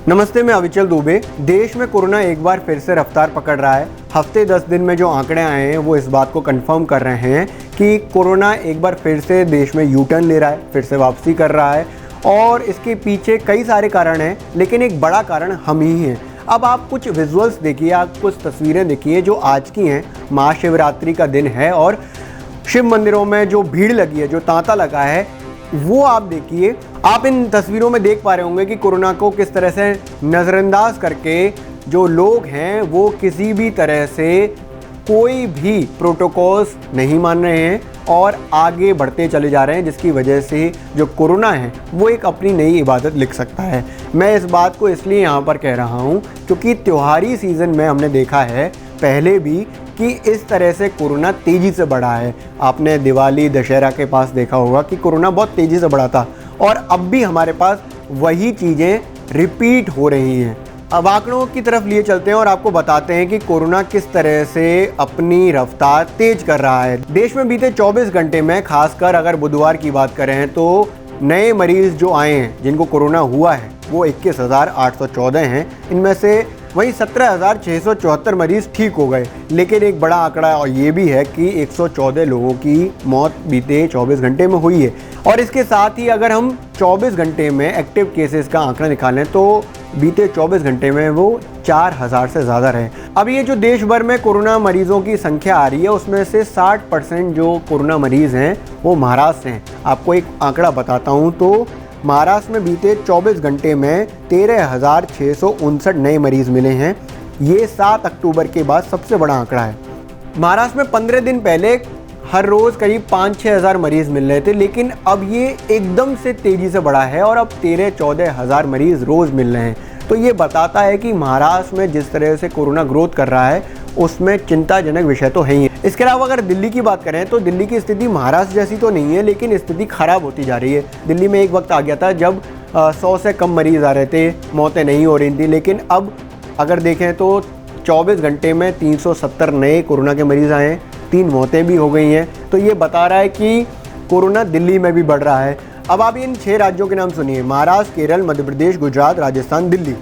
नमस्ते, मैं अविचल दुबे। देश में कोरोना एक बार फिर से रफ्तार पकड़ रहा है। हफ्ते 10 दिन में जो आंकड़े आए हैं वो इस बात को कंफर्म कर रहे हैं कि कोरोना एक बार फिर से देश में यू टर्न ले रहा है, फिर से वापसी कर रहा है। और इसके पीछे कई सारे कारण हैं, लेकिन एक बड़ा कारण हम ही हैं। अब आप कुछ विजुअल्स देखिए, आप कुछ तस्वीरें देखिए जो आज की हैं। महाशिवरात्रि का दिन है और शिव मंदिरों में जो भीड़ लगी है, जो तांता लगा है, वो आप देखिए। आप इन तस्वीरों में देख पा रहे होंगे कि कोरोना को किस तरह से नज़रअंदाज करके जो लोग हैं वो किसी भी तरह से कोई भी प्रोटोकॉल्स नहीं मान रहे हैं और आगे बढ़ते चले जा रहे हैं, जिसकी वजह से जो कोरोना है वो एक अपनी नई इबादत लिख सकता है। मैं इस बात को इसलिए यहाँ पर कह रहा हूँ क्योंकि त्योहारी सीज़न में हमने देखा है पहले भी कि इस तरह से कोरोना तेज़ी से बढ़ा है। आपने दिवाली दशहरा के पास देखा होगा कि कोरोना बहुत तेज़ी से बढ़ा था और अब भी हमारे पास वही चीज़ें रिपीट हो रही हैं। अब आंकड़ों की तरफ लिए चलते हैं और आपको बताते हैं कि कोरोना किस तरह से अपनी रफ्तार तेज कर रहा है। देश में बीते 24 घंटे में, खासकर अगर बुधवार की बात करें, तो नए मरीज़ जो आए हैं जिनको कोरोना हुआ है वो 21,814 हैं। इनमें से वहीं 17,674 मरीज़ ठीक हो गए। लेकिन एक बड़ा आंकड़ा और ये भी है कि 114 लोगों की मौत बीते 24 घंटे में हुई है। और इसके साथ ही अगर हम 24 घंटे में एक्टिव केसेस का आंकड़ा निकालें तो बीते 24 घंटे में वो 4,000 से ज़्यादा रहे। अब ये जो देश भर में कोरोना मरीज़ों की संख्या आ रही है उसमें से 60% जो कोरोना मरीज़ हैं वो महाराष्ट्र से हैं। आपको एक आंकड़ा बताता हूँ तो महाराष्ट्र में बीते 24 घंटे में 13,659 नए मरीज़ मिले हैं। ये 7 अक्टूबर के बाद सबसे बड़ा आंकड़ा है। महाराष्ट्र में 15 दिन पहले हर रोज़ करीब 5-6 हज़ार मरीज़ मिल रहे थे, लेकिन अब ये एकदम से तेज़ी से बढ़ा है और अब 13-14 हज़ार मरीज़ रोज़ मिल रहे हैं। तो ये बताता है कि महाराष्ट्र में जिस तरह से कोरोना ग्रोथ कर रहा है उसमें चिंताजनक विषय तो है ही है। इसके अलावा अगर दिल्ली की बात करें तो दिल्ली की स्थिति महाराष्ट्र जैसी तो नहीं है, लेकिन स्थिति ख़राब होती जा रही है। दिल्ली में एक वक्त आ गया था जब 100 से कम मरीज़ आ रहे थे, मौतें नहीं हो रही थी, लेकिन अब अगर देखें तो 24 घंटे में 370 नए कोरोना के मरीज़ आए हैं, 3 मौतें भी हो गई हैं। तो ये बता रहा है कि कोरोना दिल्ली में भी बढ़ रहा है। अब आप इन 6 राज्यों के नाम सुनिए: महाराष्ट्र, केरल, मध्य प्रदेश, गुजरात, राजस्थान, दिल्ली।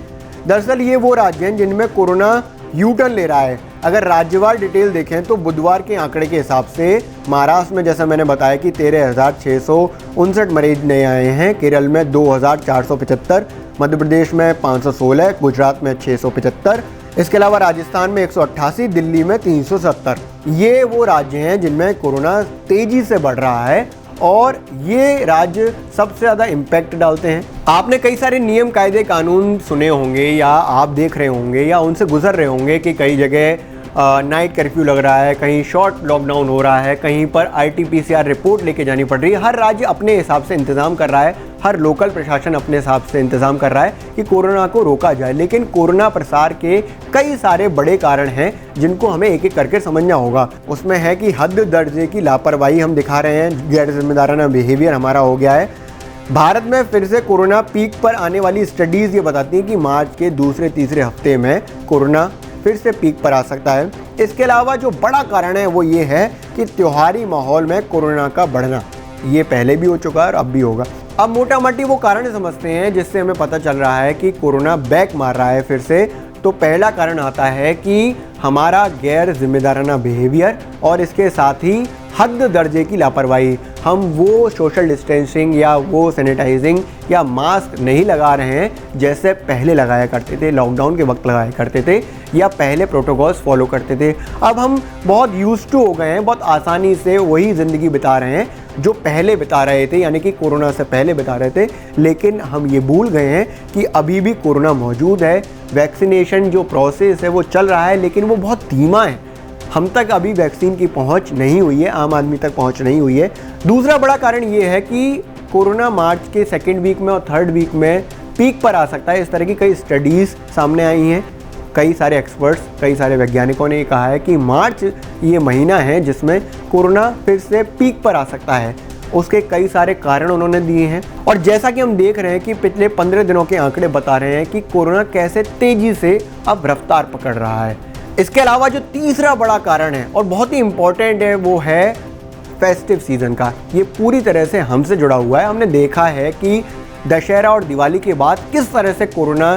दरअसल ये वो राज्य हैं जिनमें कोरोना यू टर्न ले रहा है। अगर राज्यवार डिटेल देखें तो बुधवार के आंकड़े के हिसाब से महाराष्ट्र में, जैसा मैंने बताया, कि 13,659 मरीज नए आए हैं, केरल में 2,475, मध्य प्रदेश में 516, गुजरात में 675, इसके अलावा राजस्थान में 188, दिल्ली में 370। ये वो राज्य हैं जिनमें कोरोना तेज़ी से बढ़ रहा है और ये राज्य सबसे ज़्यादा इम्पैक्ट डालते हैं। आपने कई सारे नियम, कायदे, कानून सुने होंगे या आप देख रहे होंगे या उनसे गुजर रहे होंगे कि कई जगह नाइट कर्फ्यू लग रहा है, कहीं शॉर्ट लॉकडाउन हो रहा है, कहीं पर RT-PCR रिपोर्ट लेके जानी पड़ रही है। हर राज्य अपने हिसाब से इंतज़ाम कर रहा है, हर लोकल प्रशासन अपने हिसाब से इंतज़ाम कर रहा है कि कोरोना को रोका जाए। लेकिन कोरोना प्रसार के कई सारे बड़े कारण हैं जिनको हमें एक एक करके समझना होगा। उसमें है कि हद दर्जे की लापरवाही हम दिखा रहे हैं, गैर जिम्मेदाराना बिहेवियर हमारा हो गया है। भारत में फिर से कोरोना पीक पर आने वाली स्टडीज़ ये बताती हैं कि मार्च के दूसरे तीसरे हफ्ते में कोरोना फिर से पीक पर आ सकता है। इसके अलावा जो बड़ा कारण है वो ये है कि त्योहारी माहौल में कोरोना का बढ़ना, ये पहले भी हो चुका है और अब भी होगा। अब मोटा मोटी वो कारण समझते हैं जिससे हमें पता चल रहा है कि कोरोना बैक मार रहा है फिर से। तो पहला कारण आता है कि हमारा गैर जिम्मेदाराना बिहेवियर और इसके साथ ही हद दर्जे की लापरवाही। हम वो सोशल डिस्टेंसिंग या वो सैनिटाइजिंग या मास्क नहीं लगा रहे हैं जैसे पहले लगाया करते थे, लॉकडाउन के वक्त लगाया करते थे या पहले प्रोटोकॉल्स फॉलो करते थे। अब हम बहुत यूज्ड टू हो गए हैं, बहुत आसानी से वही ज़िंदगी बिता रहे हैं जो पहले बिता रहे थे, यानी कि कोरोना से पहले बिता रहे थे। लेकिन हम ये भूल गए हैं कि अभी भी कोरोना मौजूद है। वैक्सीनेशन जो प्रोसेस है वो चल रहा है, लेकिन वो बहुत धीमा है। हम तक अभी वैक्सीन की पहुंच नहीं हुई है, आम आदमी तक पहुंच नहीं हुई है। दूसरा बड़ा कारण ये है कि कोरोना मार्च के 2nd वीक में और 3rd वीक में पीक पर आ सकता है। इस तरह की कई स्टडीज़ सामने आई हैं। कई सारे एक्सपर्ट्स, कई सारे वैज्ञानिकों ने कहा है कि मार्च ये महीना है जिसमें कोरोना फिर से पीक पर आ सकता है। उसके कई सारे कारण उन्होंने दिए हैं और जैसा कि हम देख रहे हैं कि पिछले 15 दिनों के आंकड़े बता रहे हैं कि कोरोना कैसे तेज़ी से अब रफ्तार पकड़ रहा है। इसके अलावा जो तीसरा बड़ा कारण है और बहुत ही इम्पॉर्टेंट है वो है फेस्टिव सीज़न का। ये पूरी तरह से हमसे जुड़ा हुआ है। हमने देखा है कि दशहरा और दिवाली के बाद किस तरह से कोरोना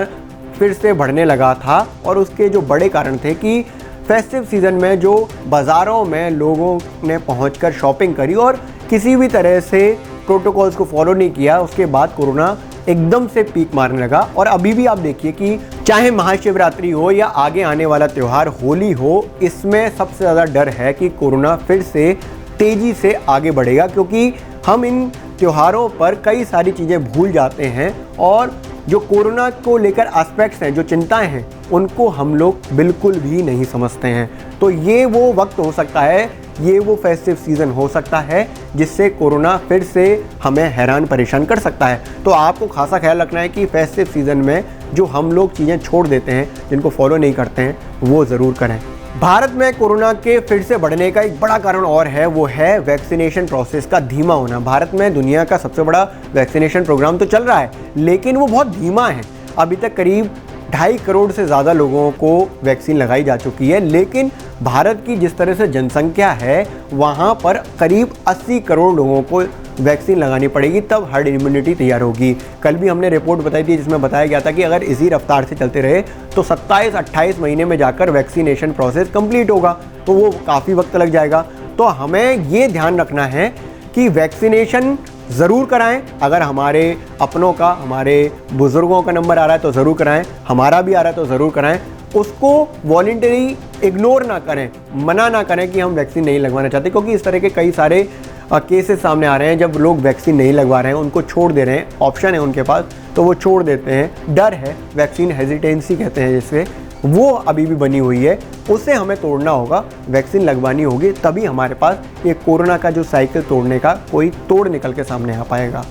फिर से बढ़ने लगा था और उसके जो बड़े कारण थे कि फेस्टिव सीज़न में जो बाज़ारों में लोगों ने पहुंचकर शॉपिंग करी और किसी भी तरह से प्रोटोकॉल्स को फॉलो नहीं किया, उसके बाद कोरोना एकदम से पीक मारने लगा। और अभी भी आप देखिए कि चाहे महाशिवरात्रि हो या आगे आने वाला त्यौहार होली हो, इसमें सबसे ज़्यादा डर है कि कोरोना फिर से तेज़ी से आगे बढ़ेगा, क्योंकि हम इन त्योहारों पर कई सारी चीज़ें भूल जाते हैं और जो कोरोना को लेकर एस्पेक्ट्स हैं, जो चिंताएं हैं, उनको हम लोग बिल्कुल भी नहीं समझते हैं। तो ये वो वक्त हो सकता है, ये वो फेस्टिव सीज़न हो सकता है जिससे कोरोना फिर से हमें हैरान परेशान कर सकता है। तो आपको खासा ख्याल रखना है कि फेस्टिव सीज़न में जो हम लोग चीज़ें छोड़ देते हैं, जिनको फॉलो नहीं करते हैं, वो ज़रूर करें। भारत में कोरोना के फिर से बढ़ने का एक बड़ा कारण और है, वो है वैक्सीनेशन प्रोसेस का धीमा होना। भारत में दुनिया का सबसे बड़ा वैक्सीनेशन प्रोग्राम तो चल रहा है, लेकिन वो बहुत धीमा है। अभी तक करीब 2.5 करोड़ से ज़्यादा लोगों को वैक्सीन लगाई जा चुकी है, लेकिन भारत की जिस तरह से जनसंख्या है, वहाँ पर करीब 80 करोड़ लोगों को वैक्सीन लगानी पड़ेगी, तब हर्ड इम्यूनिटी तैयार होगी। कल भी हमने रिपोर्ट बताई थी जिसमें बताया गया था कि अगर इसी रफ्तार से चलते रहे तो 27-28 महीने में जाकर वैक्सीनेशन प्रोसेस कंप्लीट होगा, तो वो काफ़ी वक्त लग जाएगा। तो हमें ये ध्यान रखना है कि वैक्सीनेशन ज़रूर कराएं। अगर हमारे अपनों का, हमारे बुज़ुर्गों का नंबर आ रहा है तो ज़रूर कराएं, हमारा भी आ रहा है तो ज़रूर कराएं। उसको वॉलंटरी इग्नोर ना करें, मना ना करें कि हम वैक्सीन नहीं लगवाना चाहते, क्योंकि इस तरह के कई सारे केसेस सामने आ रहे हैं जब लोग वैक्सीन नहीं लगवा रहे हैं, उनको छोड़ दे रहे हैं, ऑप्शन है उनके पास तो वो छोड़ देते हैं। डर है, वैक्सीन हेजिटेंसी कहते हैं जिससे, वो अभी भी बनी हुई है, उसे हमें तोड़ना होगा। वैक्सीन लगवानी होगी, तभी हमारे पास ये कोरोना का जो साइकिल तोड़ने का कोई तोड़ निकल के सामने आ पाएगा।